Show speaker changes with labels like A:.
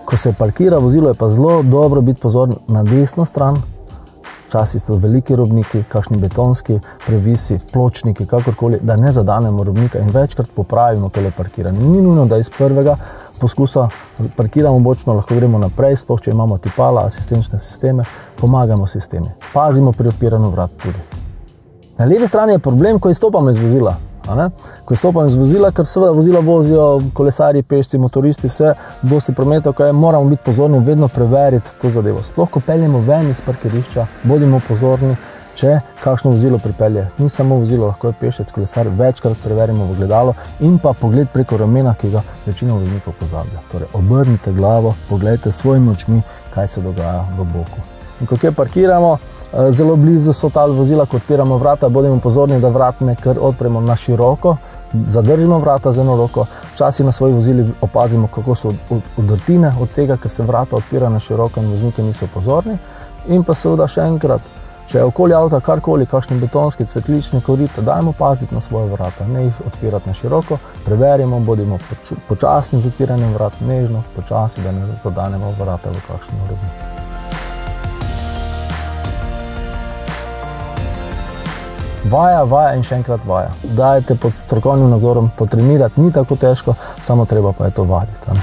A: Ko se parkira vozilo, je pa zelo dobro biti pozoren na desno stran. Včasih so veliki robniki, kakšni betonski previsi, pločniki, kakorkoli, da ne zadanemo robnika in večkrat popravimo tole parkiranje. Ni nujno, da iz prvega poskusa parkiramo bočno, lahko gremo naprej, sploh če imamo tipala, asistenčne sisteme, pomagamo sistemi. Pazimo pri odpiranju vrat tudi. Na levi strani je problem, ko izstopamo iz vozila. Ko izstopamo iz vozila, ker seveda vozila vozijo kolesarji, pešci, motoristi, vse, dosti prometov, kaj moramo biti pozorni, vedno preveriti to zadevo. Sploh, ko peljemo ven iz parkirišča, bodimo pozorni, če kakšno vozilo pripelje. Ni samo vozilo, lahko je pešec, kolesar, večkrat preverimo v ogledalo in pa pogled preko ramena, ki ga večina voznikov pozablja. Torej, obrnite glavo, pogledajte s svojimi očmi, kaj se dogaja v boku. In ko kje parkiramo, zelo blizu so ta vozila, ko odpiramo vrata, bodimo pozorni, da vrat ne kar odpremo na široko, zadržimo vrata z eno roko, včasih na svojih vozilih opazimo, kako so udrtine od tega, ker se vrata odpira na široko in vozniki niso pozorni. In pa seveda še enkrat, če je okoli avta karkoli, kakšni betonski, cvetlični korite, dajmo paziti na svoje vrata, ne jih odpirati na široko, preverimo, bodimo počasni z odpiranjem vrat, nežno, počasi, da ne zadanemo vrata v kakšen robnik. Vaja, vaja in še enkrat vaja. Dajte pod strokovnim nadzorom potrenirati, ni tako težko, samo treba pa je to vaditi.